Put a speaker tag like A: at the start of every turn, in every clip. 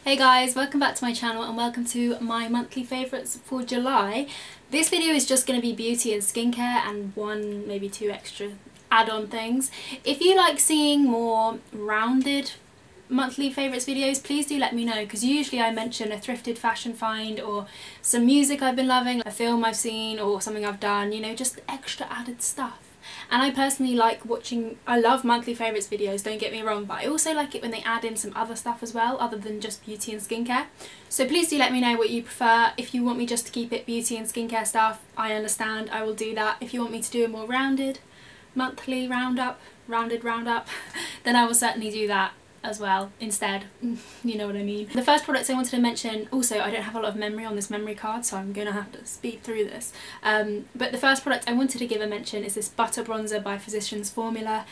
A: Hey guys, welcome back to my channel and welcome to my monthly favourites for July. This video is just going to be beauty and skincare and one, maybe two extra add-on things. If you like seeing more rounded monthly favourites videos, please do let me know, because usually I mention a thrifted fashion find or some music I've been loving, a film I've seen or something I've done, you know, just extra added stuff. And I personally like watching, I love monthly favourites videos, don't get me wrong, but I also like it when they add in some other stuff as well, other than just beauty and skincare. So please do let me know what you prefer. If you want me just to keep it beauty and skincare stuff, I understand, I will do that. If you want me to do a more rounded monthly roundup, then I will certainly do that as well instead. You know what I mean. The first products I wanted to mention, also I don't have a lot of memory on this memory card, so I'm gonna have to speed through this, but the first product I wanted to give a mention is this butter bronzer by Physicians Formula.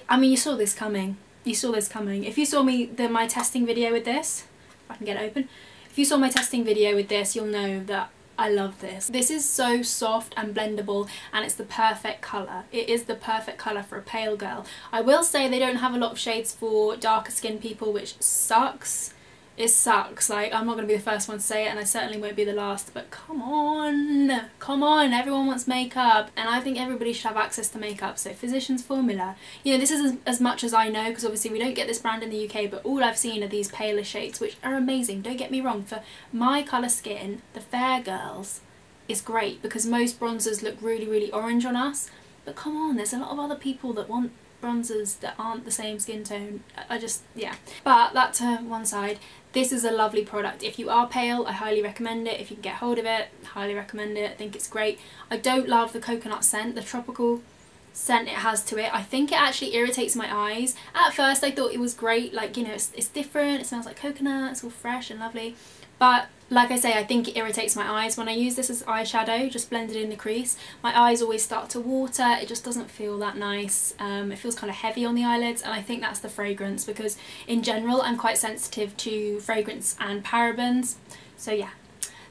A: I mean, you saw this coming, if you saw my testing video with this, if I can get it open, if you saw my testing video with this, you'll know that I love this. This is so soft and blendable and it's the perfect colour. It is the perfect colour for a pale girl. I will say they don't have a lot of shades for darker skinned people, which sucks. It sucks. Like, I'm not going to be the first one to say it, and I certainly won't be the last, but come on, everyone wants makeup, and I think everybody should have access to makeup. So Physicians Formula, you know, this is as much as I know, because obviously we don't get this brand in the UK, but all I've seen are these paler shades, which are amazing, don't get me wrong. For my colour skin, the fair girls, is great, because most bronzers look really orange on us, but come on, there's a lot of other people that want bronzers that aren't the same skin tone. I just, yeah. But that to one side, this is a lovely product. If you are pale, I highly recommend it. If you can get hold of it, highly recommend it. I think it's great. I don't love the coconut scent, the tropical scent it has to it. I think it actually irritates my eyes. At first I thought it was great, like, you know, it's different, it smells like coconut, it's all fresh and lovely, but like I say, I think it irritates my eyes. When I use this as eyeshadow, just blended in the crease, my eyes always start to water. It just doesn't feel that nice. It feels kind of heavy on the eyelids, and I think that's the fragrance, because in general I'm quite sensitive to fragrance and parabens. So yeah,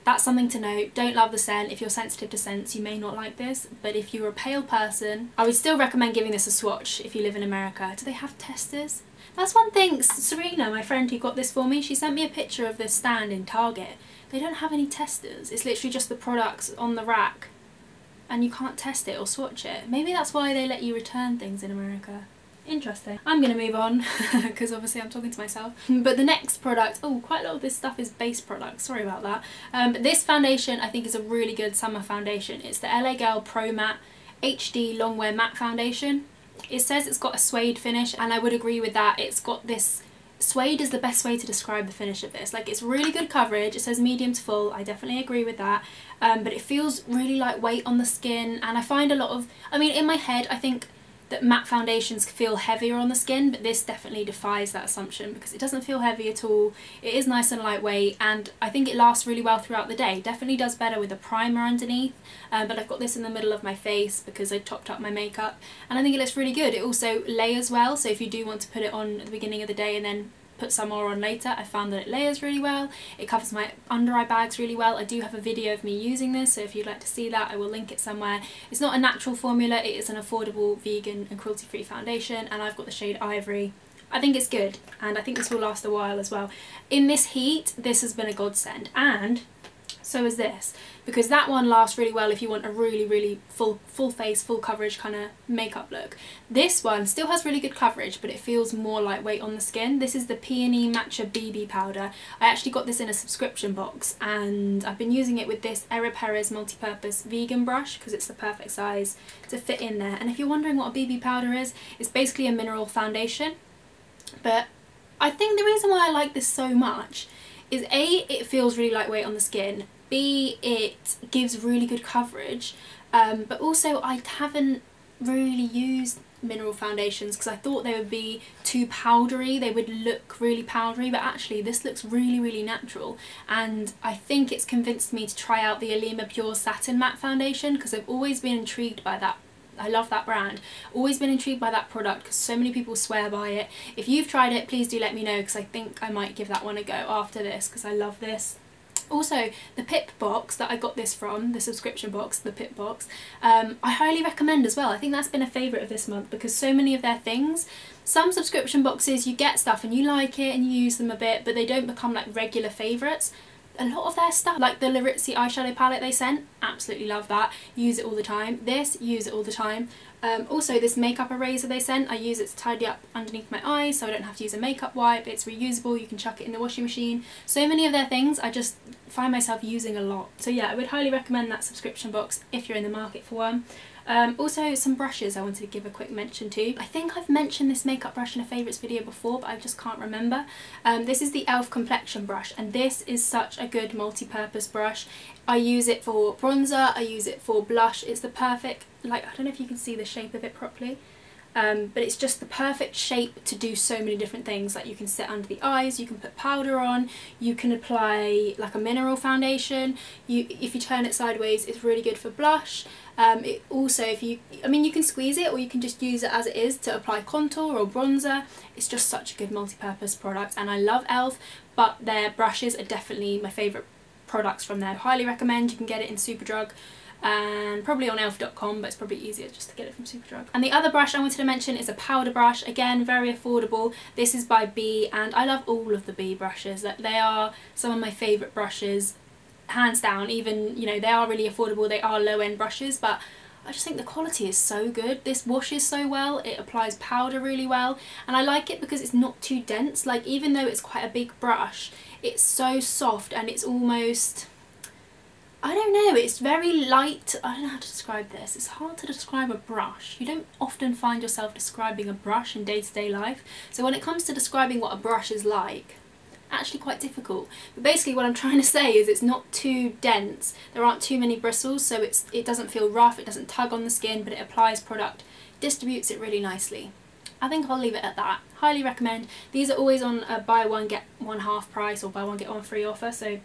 A: that's something to note. Don't love the scent. If you're sensitive to scents, you may not like this, but if you're a pale person, I would still recommend giving this a swatch if you live in America. Do they have testers? That's one thing. Serena, my friend who got this for me, she sent me a picture of this stand in Target. They don't have any testers. It's literally just the products on the rack and you can't test it or swatch it. Maybe that's why they let you return things in America. Interesting. I'm going to move on because obviously I'm talking to myself. But the next product, oh, quite a lot of this stuff is base products, sorry about that. But this foundation I think is a really good summer foundation. It's the LA Girl Pro Matte HD Longwear Matte Foundation. It says it's got a suede finish, and I would agree with that. It's got this, suede is the best way to describe the finish of this. Like, it's really good coverage. It says medium to full, I definitely agree with that. But it feels really lightweight on the skin, and I find a lot of, I mean, in my head I think that matte foundations feel heavier on the skin, but this definitely defies that assumption, because it doesn't feel heavy at all. It is nice and lightweight, and I think it lasts really well throughout the day. Definitely does better with a primer underneath, but I've got this in the middle of my face because I topped up my makeup, and I think it looks really good. It also layers well, so if you do want to put it on at the beginning of the day and then put some more on later, I found that it layers really well. It covers my under eye bags really well. I do have a video of me using this, so if you'd like to see that, I will link it somewhere. It's not a natural formula, it is an affordable vegan and cruelty free foundation, and I've got the shade Ivory. I think it's good, and I think this will last a while as well. In this heat, this has been a godsend, and so is this, because that one lasts really well if you want a really full face, full coverage kind of makeup look. This one still has really good coverage, but it feels more lightweight on the skin. This is the Peony Matcha BB powder. I actually got this in a subscription box, and I've been using it with this Perez Multipurpose vegan brush because it's the perfect size to fit in there. And if you're wondering what a BB powder is, it's basically a mineral foundation, but I think the reason why I like this so much is A, it feels really lightweight on the skin, B, it gives really good coverage, but also I haven't really used mineral foundations because I thought they would be too powdery, they would look really powdery, but actually this looks really natural, and I think it's convinced me to try out the Alima Pure Satin Matte Foundation because I've always been intrigued by that. I love that brand. Always been intrigued by that product because so many people swear by it. If you've tried it, please do let me know, because I think I might give that one a go after this because I love this. Also, the Pip Box that I got this from, the subscription box, the Pip Box, I highly recommend as well. I think that's been a favourite of this month because so many of their things, some subscription boxes you get stuff and you like it and you use them a bit, but they don't become like regular favourites. A lot of their stuff, like the Laritzi eyeshadow palette they sent, absolutely love that. Use it all the time. This, use it all the time. Also this makeup eraser they sent, I use it to tidy up underneath my eyes so I don't have to use a makeup wipe. It's reusable, you can chuck it in the washing machine. So many of their things I just find myself using a lot. So yeah, I would highly recommend that subscription box if you're in the market for one. Also some brushes I wanted to give a quick mention to. I think I've mentioned this makeup brush in a favourites video before, but I just can't remember. This is the e.l.f. Complexion Brush, and this is such a good multi-purpose brush. I use it for bronzer, I use it for blush. It's the perfect, like, I don't know if you can see the shape of it properly, but it's just the perfect shape to do so many different things. Like you can sit under the eyes, you can put powder on, you can apply like a mineral foundation. If you turn it sideways, it's really good for blush. It also, you can squeeze it or you can just use it as it is to apply contour or bronzer. It's just such a good multi-purpose product, and I love e.l.f. but their brushes are definitely my favourite products from there. Highly recommend. You can get it in Superdrug and probably on elf.com, but it's probably easier just to get it from Superdrug. And the other brush I wanted to mention is a powder brush. Again, very affordable. This is by B, and I love all of the B brushes. They are some of my favourite brushes, hands down. Even, you know, they are really affordable, they are low-end brushes, but I just think the quality is so good. This washes so well, it applies powder really well, and I like it because it's not too dense. Like, even though it's quite a big brush, it's so soft and it's almost, I don't know, it's very light. I don't know how to describe this. It's hard to describe a brush. You don't often find yourself describing a brush in day-to-day life. So when it comes to describing what a brush is like, actually quite difficult. But basically what I'm trying to say is it's not too dense. There aren't too many bristles, so it doesn't feel rough, it doesn't tug on the skin, but it applies product, distributes it really nicely. I think I'll leave it at that. Highly recommend. These are always on a buy one get one half price or buy one get one free offer, so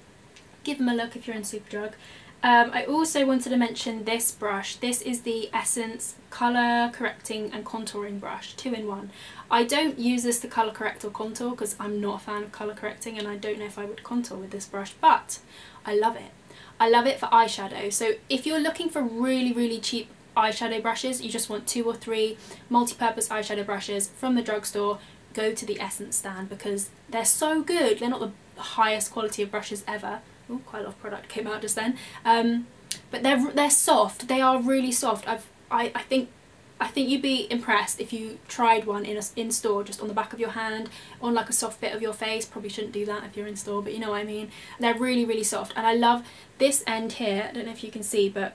A: give them a look if you're in Superdrug. I also wanted to mention this brush. This is the Essence Colour Correcting and Contouring Brush, 2-in-1. I don't use this to colour correct or contour because I'm not a fan of colour correcting, and I don't know if I would contour with this brush, but I love it. I love it for eyeshadow. So if you're looking for really, really cheap eyeshadow brushes, you just want 2 or 3 multi-purpose eyeshadow brushes from the drugstore, go to the Essence stand because they're so good. They're not the highest quality of brushes ever. Ooh, quite a lot of product came out just then. But they're soft. They are really soft. I think you'd be impressed if you tried one in store, just on the back of your hand, on like a soft bit of your face. Probably shouldn't do that if you're in store, but you know what I mean. They're really, really soft, and I love this end here. I don't know if you can see, but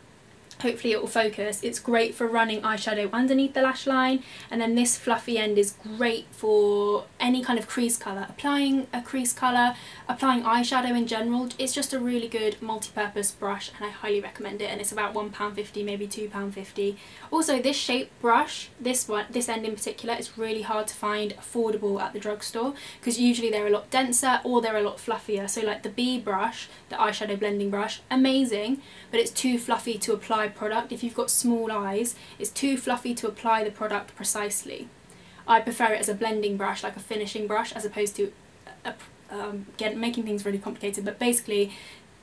A: hopefully it will focus. It's great for running eyeshadow underneath the lash line, and then this fluffy end is great for any kind of crease colour. Applying a crease colour, applying eyeshadow in general. It's just a really good multi-purpose brush, and I highly recommend it, and it's about £1.50, maybe £2.50. Also, this shape brush, this end in particular, is really hard to find affordable at the drugstore because usually they're a lot denser or they're a lot fluffier. So like the B brush, the eyeshadow blending brush, amazing, but it's too fluffy to apply product. If you've got small eyes, it's too fluffy to apply the product precisely. I prefer it as a blending brush, like a finishing brush, as opposed to making things really complicated. But basically,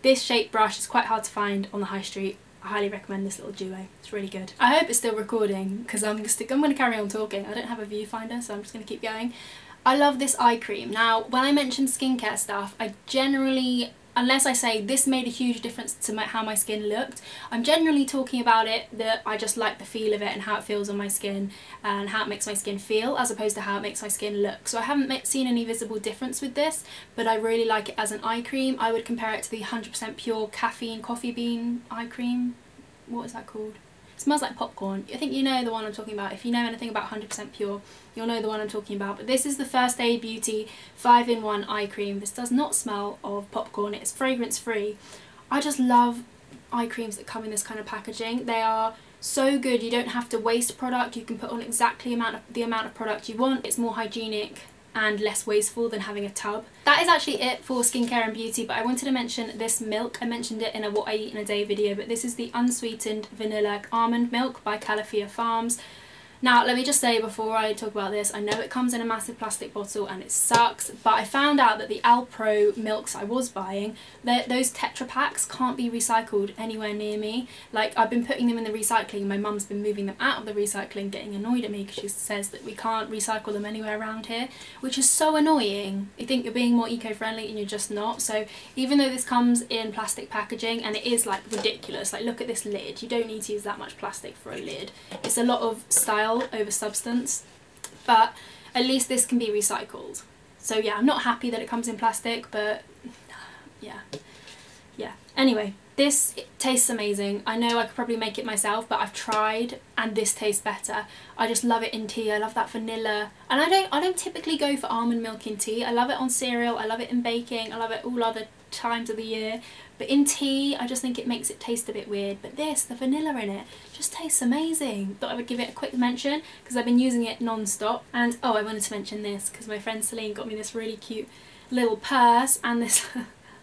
A: this shape brush is quite hard to find on the high street. I highly recommend this little duo. It's really good. I hope it's still recording because I'm going to carry on talking. I don't have a viewfinder, so I'm just going to keep going. I love this eye cream. Now, when I mention skincare stuff, I generally, unless I say this made a huge difference to how my skin looked, I'm generally talking about it that I just like the feel of it and how it feels on my skin and how it makes my skin feel, as opposed to how it makes my skin look. So I haven't seen any visible difference with this, but I really like it as an eye cream. I would compare it to the 100% pure caffeine coffee bean eye cream. What is that called? It smells like popcorn. I think you know the one I'm talking about. If you know anything about 100% pure, you'll know the one I'm talking about. But this is the First Aid Beauty 5-in-1 eye cream. This does not smell of popcorn. It's fragrance free. I just love eye creams that come in this kind of packaging. They are so good. You don't have to waste product. You can put on exactly the amount of product you want. It's more hygienic and less wasteful than having a tub. That is actually it for skincare and beauty, but I wanted to mention this milk. I mentioned it in a what I eat in a day video, but this is the Unsweetened Vanilla Almond Milk by Califia Farms. Now let me just say before I talk about this, I know it comes in a massive plastic bottle and it sucks, but I found out that the Alpro milks I was buying, those Tetra packs can't be recycled anywhere near me. Like, I've been putting them in the recycling, my mum's been moving them out of the recycling, getting annoyed at me because she says that we can't recycle them anywhere around here, which is so annoying. You think you're being more eco-friendly and you're just not. So even though this comes in plastic packaging, and it is like ridiculous, like look at this lid, you don't need to use that much plastic for a lid. It's a lot of style over substance, but at least this can be recycled. So yeah, I'm not happy that it comes in plastic, but yeah. Anyway, this tastes amazing. I know I could probably make it myself, but I've tried and this tastes better. I just love it in tea. I love that vanilla, and I don't typically go for almond milk in tea. I love it on cereal, I love it in baking, I love it all other times of the year, but in tea I just think it makes it taste a bit weird. But this, the vanilla in it, just tastes amazing. Thought I would give it a quick mention because I've been using it non-stop. And oh, I wanted to mention this because my friend Celine got me this really cute little purse and this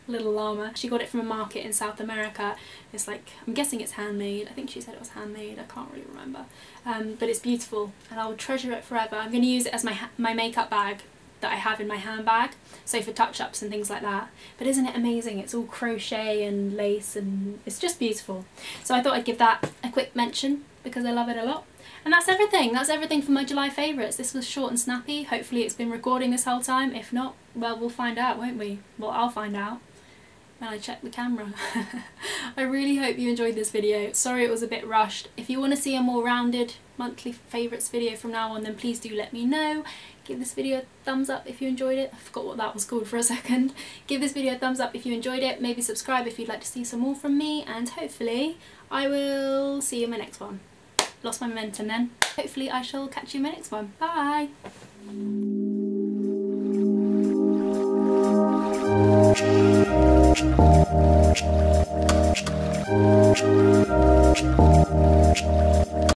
A: little llama. She got it from a market in South America. It's like, I'm guessing it's handmade. I think she said it was handmade, I can't really remember, but it's beautiful and I will treasure it forever. I'm going to use it as my makeup bag that I have in my handbag, so for touch-ups and things like that. But isn't it amazing? It's all crochet and lace and it's just beautiful. So I thought I'd give that a quick mention because I love it a lot. And that's everything. That's everything for my July favourites. This was short and snappy. Hopefully it's been recording this whole time. If not, well, we'll find out, won't we? Well, I'll find out when I check the camera. I really hope you enjoyed this video. Sorry it was a bit rushed. If you want to see a more rounded monthly favourites video from now on, then please do let me know. Give this video a thumbs up if you enjoyed it. I forgot what that was called for a second. Give this video a thumbs up if you enjoyed it. Maybe subscribe if you'd like to see some more from me, and hopefully I will see you in my next one. Lost my momentum then. Hopefully I shall catch you in my next one. Bye! Thank you.